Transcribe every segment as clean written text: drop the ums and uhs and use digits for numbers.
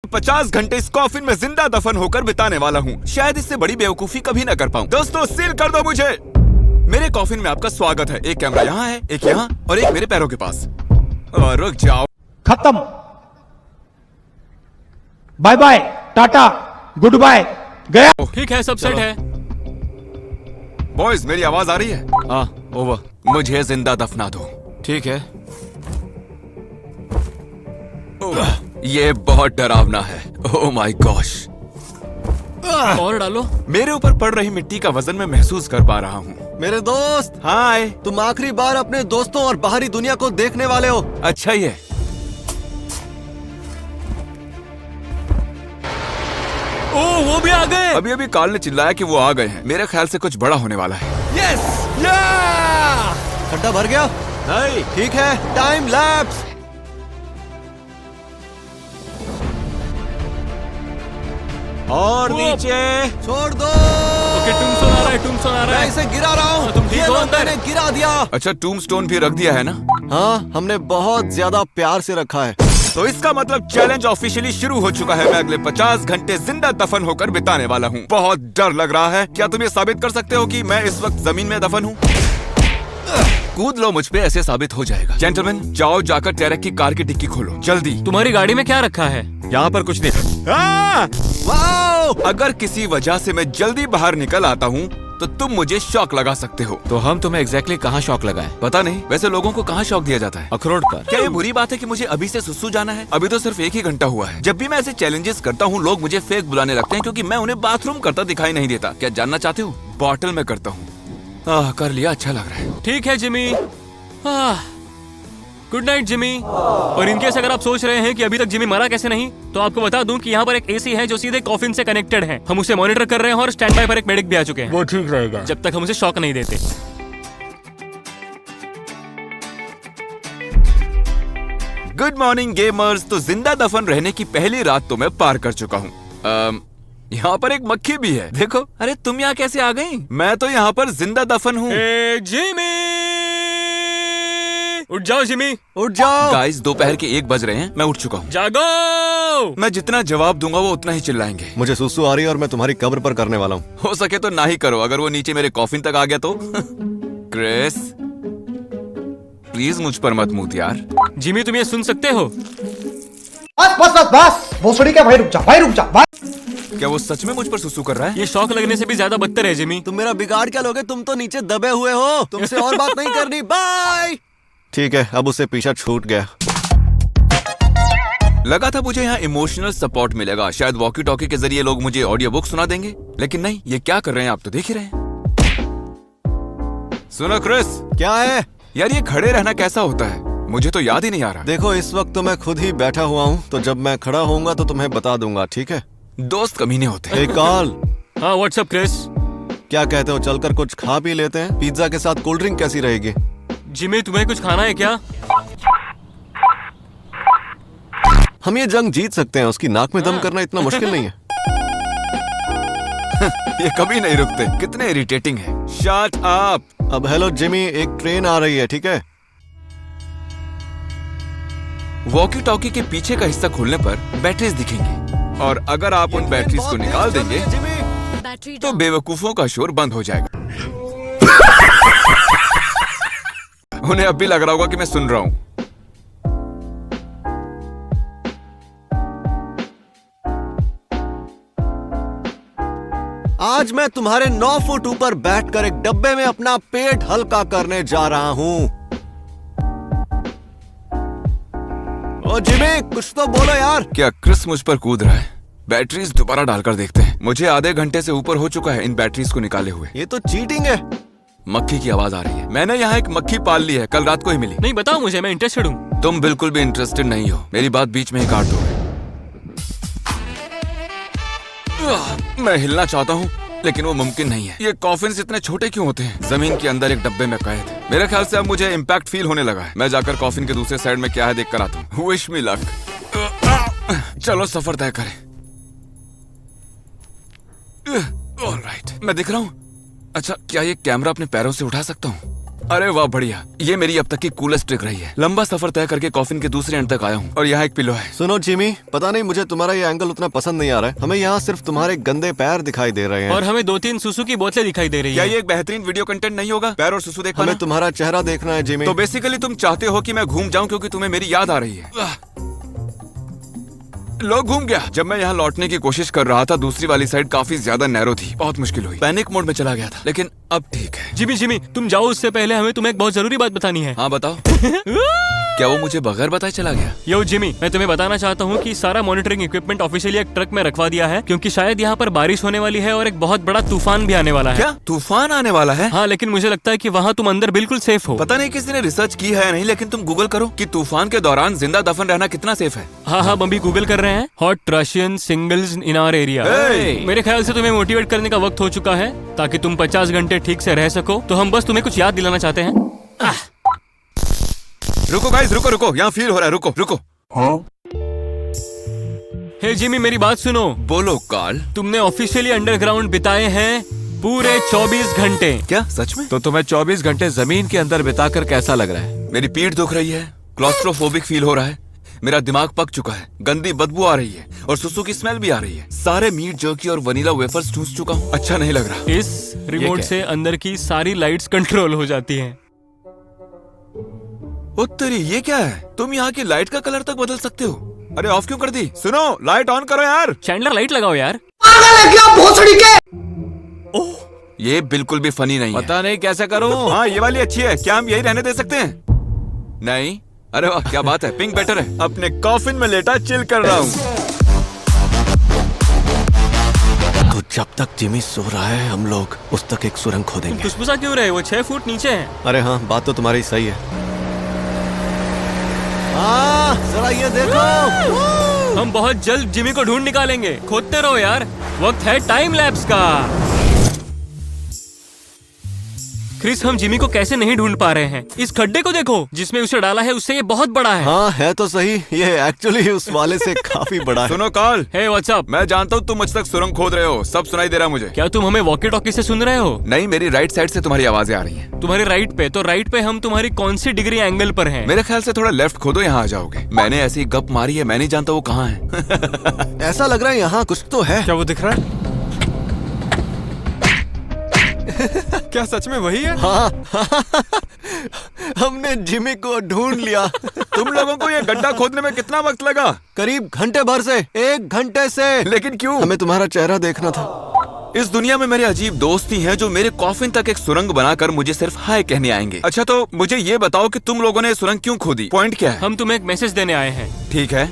50 घंटे इस कॉफिन में जिंदा दफन होकर बिताने वाला हूँ। शायद इससे बड़ी बेवकूफी कभी न कर पाऊँ। दोस्तों सील कर दो मुझे। मेरे कॉफिन में आपका स्वागत है। एक कैमरा यहाँ है, एक यहाँ और एक मेरे पैरों के पास। और रुक जाओ। खत्म। Bye bye, tata, goodbye, गया। ठीक है, सब सेट है। बॉयज मेरी आवाज आ रही है? हाँ, ओवर। मुझे जिंदा दफना दो। ठीक है। ये बहुत डरावना है। Oh my gosh. और डालो। मेरे ऊपर पड़ रही मिट्टी का वजन मैं महसूस कर पा रहा हूँ। मेरे दोस्त, हाय। तुम आखिरी बार अपने दोस्तों और बाहरी दुनिया को देखने वाले हो। अच्छा ही है। ओह, वो भी आ गए। अभी अभी कार्ल ने चिल्लाया कि वो आ गए हैं। मेरे ख्याल से कुछ बड़ा होने वाला है। यस, खड्डा भर गया। नहीं। ठीक है, टाइम लैप्स। और नीचे। छोड़ दो। ओके, टूम्बस्टोन आ रहा है, टूम्बस्टोन आ रहा मैं है। इसे गिरा रहा हूँ। तुम ठीक ये हो लो, अंदर? मैंने गिरा दिया। अच्छा, टूम्बस्टोन भी रख दिया है ना? हाँ, हमने बहुत ज्यादा प्यार से रखा है। तो इसका मतलब चैलेंज ऑफिशियली शुरू हो चुका है। मैं अगले 50 घंटे जिंदा दफन होकर बिताने वाला हूँ। बहुत डर लग रहा है। क्या तुम ये साबित कर सकते हो कि मैं इस वक्त जमीन में दफन हूँ? कूद लो मुझ पे, ऐसे साबित हो जाएगा। जेंटलमैन, जाओ जाकर टेरेक की कार की डिक्की खोलो जल्दी। तुम्हारी गाड़ी में क्या रखा है? यहाँ पर कुछ नहीं। वाओ! अगर किसी वजह से मैं जल्दी बाहर निकल आता हूँ तो तुम मुझे शॉक लगा सकते हो। तो हम तुम्हें एग्जैक्टली कहाँ शॉक लगाए? पता नहीं, वैसे लोगों को कहाँ शॉक दिया जाता है? अखरोट पर। क्या ये बुरी बात है कि मुझे अभी से सुसु जाना है? अभी तो सिर्फ 1 ही घंटा हुआ है। जब भी मैं ऐसे चैलेंजेस करता हूँ लोग मुझे फेक बुलाने लगते हैं क्योंकि मैं उन्हें बाथरूम करता दिखाई नहीं देता। क्या जानना चाहते हो? बॉटल में करता हूँ। कर लिया, अच्छा लग रहा है। ठीक है जिमी। Good night Jimmy. और इनकेस अगर आप सोच रहे हैं कि अभी तक जिमी मरा कैसे नहीं, तो आपको बता दूं कि यहाँ पर एक एसी है जो सीधे कॉफिन से कनेक्टेड है। हम उसे मॉनिटर कर रहे हैं और स्टैंड बाय पर एक मेडिक भी आ चुके हैं। वो ठीक रहेगा जब तक हम उसे शॉक नहीं देते। Good morning gamers. तो जिंदा दफन रहने की पहली रात तो मैं पार कर चुका हूँ। यहाँ पर एक मक्खी भी है, देखो। अरे तुम यहाँ कैसे आ गई? मैं तो यहाँ पर जिंदा दफन हूँ। जिमी, उठ जाओ जिमी, उठ जाओ। गाइस, दोपहर के 1 बज रहे हैं। मैं उठ चुका हूँ। जागो। मैं जितना जवाब दूंगा वो उतना ही चिल्लाएंगे। मुझे सुसु आ रही है और मैं तुम्हारी कब्र पर करने वाला हूँ। हो सके तो ना ही करो। अगर वो नीचे मेरे कॉफिन तक आ गया तो क्रिस, प्लीज मुझ पर मत मूत यार। जिमी, तुम ये सुन सकते हो? बस बस बस बस, भोसड़ी का भाई रुक जा, भाई रुक जा, भाई। क्या वो सच में मुझ पर सुसु कर रहा है? ये शॉक लगने से भी ज्यादा बदतर है जिमी। तुम मेरा बिगाड़ क्या लोगे? तुम तो नीचे दबे हुए हो। तुमसे और बात नहीं करनी। बाय। ठीक है, अब उसे पीछा छूट गया। लगा था मुझे यहाँ इमोशनल सपोर्ट मिलेगा। शायद वॉकी टॉकी के जरिए लोग मुझे ऑडियो बुक सुना देंगे, लेकिन नहीं। ये क्या कर रहे हैं आप तो देख ही रहे हैं। सुनो क्रिस। क्या है? यार ये खड़े रहना कैसा होता है? मुझे तो याद ही नहीं आ रहा। देखो, इस वक्त तो मैं खुद ही बैठा हुआ हूँ, तो जब मैं खड़ा होऊंगा तो तुम्हें बता दूंगा, ठीक है? दोस्त कमीने होते हैं। एक कॉल। हाँ, व्हाट्सअप क्रिस। क्या कहते हो, चलकर कुछ खा पी लेते हैं? पिज्जा के साथ कोल्ड ड्रिंक कैसी रहेगी? जिमी, तुम्हें कुछ खाना है क्या? हम ये जंग जीत सकते हैं। उसकी नाक में दम करना इतना मुश्किल नहीं है। ये कभी नहीं रुकते। कितने इरिटेटिंग है। Shut up. अब हेलो जिमी, एक ट्रेन आ रही है, ठीक है? वॉकी टॉकी के पीछे का हिस्सा खोलने पर बैटरीज दिखेंगी, और अगर आप उन बैटरीज को निकाल देंगे तो बेवकूफों का शोर बंद हो जाएगा। उन्हें अब भी लग रहा होगा कि मैं सुन रहा हूं। आज मैं तुम्हारे 9 फुट ऊपर बैठकर एक डब्बे में अपना पेट हल्का करने जा रहा हूँ। ओ जिमी, कुछ तो बोलो यार। क्या क्रिस मुझ पर कूद रहा है? बैटरीज दोबारा डालकर देखते हैं। मुझे आधे घंटे से ऊपर हो चुका है इन बैटरीज को निकाले हुए। ये तो चीटिंग है। मक्खी की आवाज आ रही है। मैंने यहाँ एक मक्खी पाल ली है, कल रात को ही मिली। नहीं, बताओ मुझे, मैं इंटरेस्टेड हूँ। तुम बिल्कुल भी इंटरेस्टेड नहीं हो। मेरी बात बीच में ही काट दोगे। मैं हिलना चाहता हूँ लेकिन वो मुमकिन नहीं है। ये कॉफिन्स इतने छोटे क्यों होते हैं? जमीन के अंदर एक डब्बे में कैद। मेरे ख्याल से अब मुझे इम्पैक्ट फील होने लगा है। मैं जाकर कॉफिन के दूसरे साइड में क्या है देख कर आता हूँ। Wish me luck. चलो सफर तय करें। ऑलराइट, मैं दिख रहा हूँ। अच्छा, क्या ये कैमरा अपने पैरों से उठा सकता हूँ? अरे वाह बढ़िया, ये मेरी अब तक की कूलेस्ट ट्रिक रही है। लंबा सफर तय करके कॉफिन के दूसरे एंड तक आया हूँ और यहाँ एक पिलो है। सुनो जिमी, पता नहीं मुझे तुम्हारा ये एंगल उतना पसंद नहीं आ रहा है। हमें यहाँ सिर्फ तुम्हारे गंदे पैर दिखाई दे रहे हैं। और हमें 2-3 सुसु की बोतलें दिखाई दे रही क्या है। ये एक बेहतरीन वीडियो कंटेंट नहीं होगा? पैर और सुसु देख हमें पाना? तुम्हारा चेहरा देखना है जिमी। तो बेसिकली तुम चाहते हो कि मैं घूम जाऊं क्योंकि तुम्हें मेरी याद आ रही है। लो घूम गया। जब मैं यहाँ लौटने की कोशिश कर रहा था, दूसरी वाली साइड काफी ज्यादा नैरो थी, बहुत मुश्किल हुई। पैनिक मोड में चला गया था, लेकिन अब ठीक है। जिमी तुम जाओ, उससे पहले हमें तुम्हें एक बहुत जरूरी बात बतानी है। हाँ बताओ। क्या वो मुझे बगैर बताए चला गया? यो जिमी, मैं तुम्हें बताना चाहता हूँ कि सारा मॉनिटरिंग इक्विपमेंट ऑफिशियली एक ट्रक में रखवा दिया है, क्योंकि शायद यहाँ पर बारिश होने वाली है और एक बहुत बड़ा तूफान भी आने वाला है। क्या तूफान आने वाला है? हाँ, लेकिन मुझे लगता है कि वहाँ तुम अंदर बिल्कुल सेफ हो। पता नहीं किसी ने रिसर्च की है या नहीं, लेकिन तुम गूगल करो कि तूफान के दौरान जिंदा दफन रहना कितना सेफ है। हाँ, हम अभी गूगल कर रहे हैं। Hot Russian singles in our area. Hey! मेरे ख्याल से तुम्हें मोटिवेट करने का वक्त हो चुका है, ताकि तुम 50 घंटे ठीक से रह सको। तो हम बस तुम्हें कुछ याद दिलाना चाहते हैं। रुको गाइस, रुको, यहाँ फील हो रहा है। रुको। हे जिमी, मेरी बात सुनो। बोलो कार्ल। तुमने ऑफिशियली अंडरग्राउंड बिताए हैं पूरे 24 घंटे। क्या सच में? तो तुम्हें 24 घंटे जमीन के अंदर बिताकर कैसा लग रहा है? मेरी पीठ दुख रही है, क्लॉस्ट्रोफोबिक फील हो रहा है, मेरा दिमाग पक चुका है, गंदी बदबू आ रही है और सुसु की स्मेल भी आ रही है। सारे मीट जर्की और वनीला वेफर्स ठूस चुका हूँ। अच्छा नहीं लग रहा। इस रिमोट क्या? से अंदर की सारी लाइट्स कंट्रोल हो जाती हैं। ओ तेरी, ये क्या है? तुम यहाँ की लाइट का कलर तक बदल सकते हो। अरे ऑफ क्यों कर दी? सुनो, लाइट ऑन करो यार। चैंडलर, लाइट लगाओ यार। ये बिल्कुल भी फनी नहीं है। पता नहीं कैसे करूं। हाँ, ये वाली अच्छी है। क्या हम यही रहने दे सकते हैं? नहीं। अरे वाह, क्या बात है, पिंक बेटर है। अपने कॉफिन में लेटा चिल कर रहा हूँ। तो जब तक जिमी सो रहा है, हम लोग उस तक एक सुरंग खोदेंगे। खुशबुसा क्यों रहे? वो 6 फुट नीचे है। अरे हाँ, बात तो तुम्हारी सही है। जरा ये देखो। हम बहुत जल्द जिमी को ढूंढ निकालेंगे। खोदते रहो यार, वक्त है टाइम लैप्स का। क्रिस, हम जिमी को कैसे नहीं ढूंढ पा रहे हैं? इस खड्डे को देखो जिसमें उसे डाला है, उससे ये बहुत बड़ा है। हाँ है तो सही, ये एक्चुअली उस वाले से काफी बड़ा है। सुनो कार्ल, हे व्हाट्सअप। मैं जानता हूँ तुम मुझ तक सुरंग खोद रहे हो, सब सुनाई दे रहा है मुझे। क्या तुम हमें वॉकी टॉकी से सुन रहे हो? नहीं, मेरी राइट साइड से तुम्हारी आवाजें आ रही हैं। तुम्हारे राइट पे? तो राइट पे हम तुम्हारी कौन सी डिग्री एंगल पर हैं? मेरे ख्याल से थोड़ा लेफ्ट खोदो, यहाँ आ जाओगे। मैंने ऐसी गप मारी है, मैं नहीं जानता वो कहाँ है। ऐसा लग रहा है यहाँ कुछ तो है। क्या वो दिख रहा है? क्या सच में वही है? हाँ हमने जिमी को ढूंढ लिया। तुम लोगों को ये गड्ढा खोदने में कितना वक्त लगा? करीब घंटे भर से, 1 घंटे से। लेकिन क्यों? हमें तुम्हारा चेहरा देखना था। इस दुनिया में मेरे अजीब दोस्त ही हैं जो मेरे कॉफिन तक एक सुरंग बनाकर मुझे सिर्फ हाय कहने आएंगे। अच्छा, तो मुझे ये बताओ कि तुम लोगों ने सुरंग क्यों खोदी? पॉइंट क्या है? हम तुम्हें एक मैसेज देने आए हैं। ठीक है,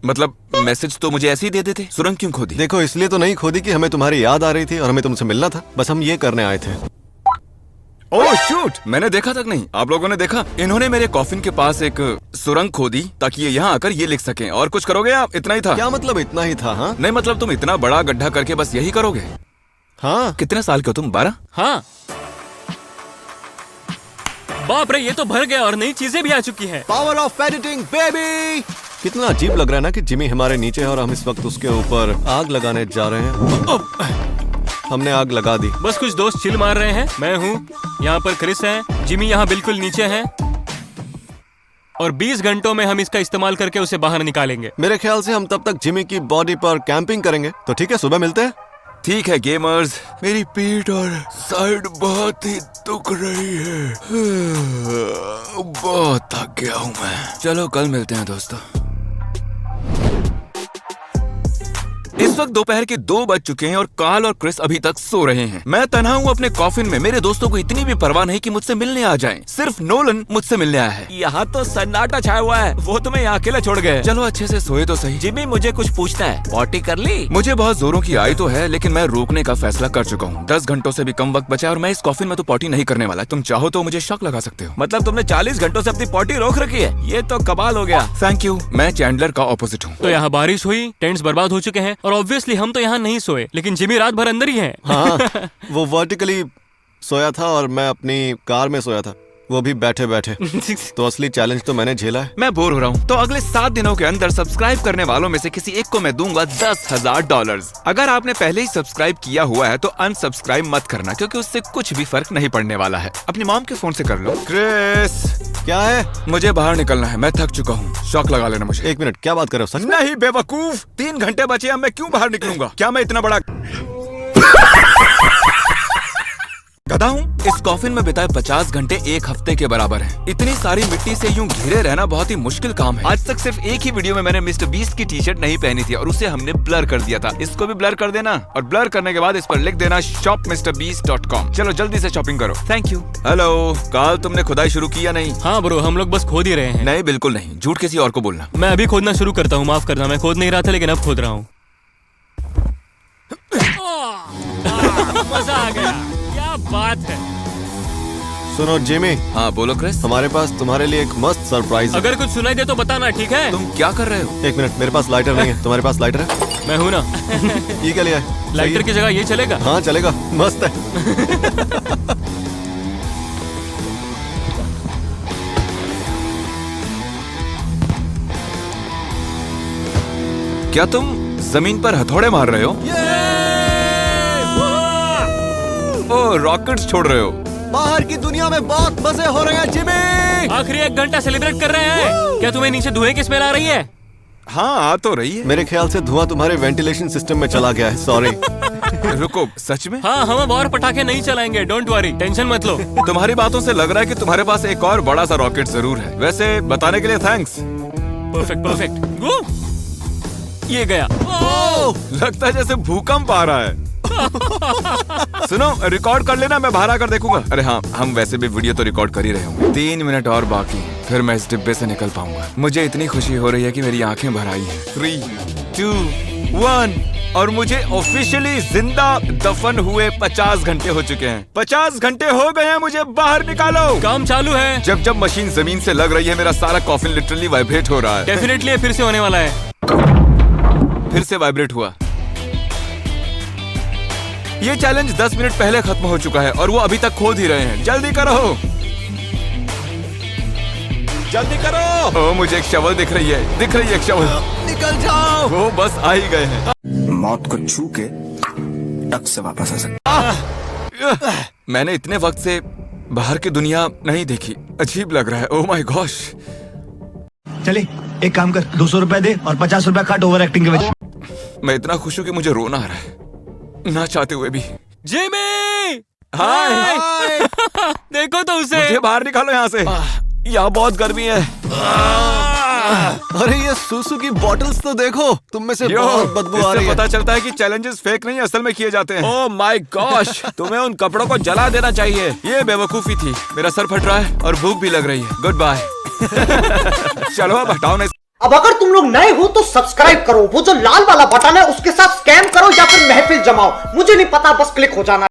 मतलब मैसेज तो मुझे ऐसे ही दे देते। सुरंग क्यों खोदी? देखो, इसलिए तो नहीं खोदी कि हमें तुम्हारी याद आ रही थी और हमें तुमसे मिलना था। बस हम ये करने आए थे। ओह शूट, मैंने देखा तक नहीं। आप लोगों ने देखा? इन्होंने मेरे कॉफिन के पास एक सुरंग खोदी ताकि ये यहाँ आकर ये लिख सकें। और कुछ करोगे आप? इतना ही था? क्या मतलब इतना ही था? हाँ नहीं, मतलब तुम इतना बड़ा गड्ढा करके बस यही करोगे? हाँ। कितने साल के हो तुम? 12? हाँ। बाप रे, ये तो भर गया और नई चीजें भी आ चुकी हैं। Power of editing baby. कितना अजीब लग रहा है ना कि जिमी हमारे नीचे है और हम इस वक्त उसके ऊपर आग लगाने जा रहे हैं। हमने आग लगा दी। बस कुछ दोस्त चिल मार रहे हैं। मैं हूँ यहाँ पर, क्रिस है, जिमी यहाँ बिल्कुल नीचे है और 20 घंटों में हम इसका इस्तेमाल करके उसे बाहर निकालेंगे। मेरे ख्याल से हम तब तक जिमी की बॉडी पर कैंपिंग करेंगे। तो ठीक है, सुबह मिलते हैं। ठीक है गेमर्स, मेरी पीठ और साइड बहुत ही दुख रही है। बहुत थक गया हूँ मैं। चलो कल मिलते हैं दोस्तों। इस वक्त दोपहर के 2 बज चुके हैं और कार्ल और क्रिस अभी तक सो रहे हैं। मैं तन्हा हूँ अपने कॉफिन में। मेरे दोस्तों को इतनी भी परवाह नहीं कि मुझसे मिलने आ जाएं। सिर्फ नोलन मुझसे मिलने आया है। यहाँ तो सन्नाटा छाया हुआ है। वो तुम्हें यहाँ अकेला छोड़ गए। चलो अच्छे से सोए तो सही। जिमी, मुझे कुछ पूछना है। पॉटी कर ली? मुझे बहुत जोरों की आई तो है, लेकिन मैं रोकने का फैसला कर चुका हूँ। 10 घंटों से भी कम वक्त बचा है और मैं इस कॉफिन में तो पॉटी नहीं करने वाला। तुम चाहो तो मुझे शक लगा सकते हो। मतलब तुमने 40 घंटों से अपनी पॉटी रोक रखी है? ये तो कमाल हो गया। Thank you. मैं चैंडलर का ऑपोजिट हूँ। तो यहाँ बारिश हुई, टेंट्स बर्बाद हो चुके हैं और ऑब्वियसली हम तो यहाँ नहीं सोए, लेकिन जिमी रात भर अंदर ही है। हाँ वो वर्टिकली सोया था और मैं अपनी कार में सोया था। वो भी बैठे बैठे। तो असली चैलेंज तो मैंने झेला है। मैं बोर हो रहा हूँ, तो अगले 7 दिनों के अंदर सब्सक्राइब करने वालों में से किसी एक को मैं दूंगा $10,000। अगर आपने पहले ही सब्सक्राइब किया हुआ है तो अनसब्सक्राइब मत करना, क्योंकि उससे कुछ भी फर्क नहीं पड़ने वाला है। अपनी मॉम के फोन से कर लो। क्रिस, क्या है? मुझे बाहर निकलना है, मैं थक चुका हूँ। शॉक लगा लेना मुझे। 1 मिनट, क्या बात कर रहे हो? सच में? नहीं बेवकूफ, 3 घंटे बचे हैं, मैं क्यों बाहर निकलूंगा? क्या मैं इतना बड़ा गधा हूँ? इस कॉफिन में बिताए 50 घंटे 1 हफ्ते के बराबर है। इतनी सारी मिट्टी से यूं घिरे रहना बहुत ही मुश्किल काम है। आज तक सिर्फ एक ही वीडियो में मैंने मिस्टर बीस्ट की टी-शर्ट नहीं पहनी थी और उसे हमने ब्लर कर दिया था। इसको भी ब्लर कर देना और ब्लर करने के बाद इस पर लिख देना shopmrbeast.com। चलो जल्दी से शॉपिंग करो। Thank you. हेलो काल, तुमने खुदाई शुरू की या नहीं? हाँ ब्रो, हम लोग बस खोद ही रहे हैं। नहीं बिल्कुल नहीं, झूठ किसी और को बोलना। मैं अभी खोदना शुरू करता हूँ, माफ करना। मैं खोद नहीं रहा था लेकिन अब खोद रहा हूँ। मजा आ गया, क्या बात है। सुनो जिमी। हाँ बोलो क्रिस। हमारे पास तुम्हारे लिए एक मस्त सरप्राइज है। अगर कुछ सुनाई दे तो बताना, ठीक है? तुम क्या कर रहे हो? 1 मिनट, मेरे पास लाइटर नहीं है। तुम्हारे पास लाइटर है? मैं हूँ ना। ये क्या लिया है? लाइटर की जगह ये चलेगा? हाँ चलेगा, मस्त है। क्या तुम जमीन पर हथौड़े मार रहे हो? ओ रॉकेट्स छोड़ रहे हो? बाहर की दुनिया में बहुत मजे हो रहे हैं जिमी। आखिरी 1 घंटा सेलिब्रेट कर रहे हैं। क्या तुम्हें नीचे धुएं की स्मेल आ रही है? हाँ आ तो रही है। मेरे ख्याल से धुआं तुम्हारे वेंटिलेशन सिस्टम में चला गया है। सॉरी। रुको, सच में? हाँ, हम अब और पटाखे नहीं चलाएंगे। डोंट वरी, टेंशन मत लो। तुम्हारी बातों से लग रहा है कि तुम्हारे पास एक और बड़ा सा रॉकेट जरूर है। वैसे बताने के लिए थैंक्स। Perfect perfect. ये गया। लगता है जैसे भूकंप आ रहा है। सुनो, रिकॉर्ड कर लेना, मैं बाहर आकर देखूंगा। अरे हाँ, हम वैसे भी वीडियो तो रिकॉर्ड कर ही रहे होंगे। 3 मिनट और बाकी, फिर मैं इस डिब्बे से निकल पाऊंगा। मुझे इतनी खुशी हो रही है कि मेरी आंखें भर आई हैं। 3, 2, 1 और मुझे ऑफिशियली जिंदा दफन हुए 50 घंटे हो चुके हैं। 50 घंटे हो गए हैं, मुझे बाहर निकालो। काम चालू है। जब जब मशीन जमीन से लग रही है, मेरा सारा कॉफिन लिटरली वाइब्रेट हो रहा है। डेफिनेटली फिर से होने वाला है। फिर से वाइब्रेट हुआ। ये चैलेंज 10 मिनट पहले खत्म हो चुका है और वो अभी तक खोद ही रहे हैं। जल्दी करो, जल्दी करो। ओ मुझे एक शवल दिख रही है, दिख रही है एक शवल। निकल जाओ। वो बस आ ही गए हैं। मौत को छू के टक से वापस आ सकते। मैंने इतने वक्त से बाहर की दुनिया नहीं देखी। अजीब लग रहा है। Oh my gosh. चले एक काम कर, 200 रुपए दे और 50 रुपए काट ओवर एक्टिंग के वजह। मैं इतना खुश हूँ कि मुझे रोना आ रहा है, ना चाहते हुए भी। जिमी! हाय। देखो तो उसे। मुझे बाहर निकालो यहाँ से। यहाँ बहुत गर्मी है। अरे ये सूसू की बॉटल्स तो देखो, तुम में से बहुत बदबू आ रही है। पता चलता है कि चैलेंजेस फेक नहीं असल में किए जाते हैं। ओह माय गॉश, तुम्हें उन कपड़ों को जला देना चाहिए। ये बेवकूफी थी। मेरा सर फट रहा है और भूख भी लग रही है। Goodbye. चलो अब हटाओ ना। अब अगर तुम लोग नए हो तो सब्सक्राइब करो, वो जो लाल वाला बटन है उसके साथ स्कैम करो या फिर महफिल जमाओ, मुझे नहीं पता, बस क्लिक हो जाना।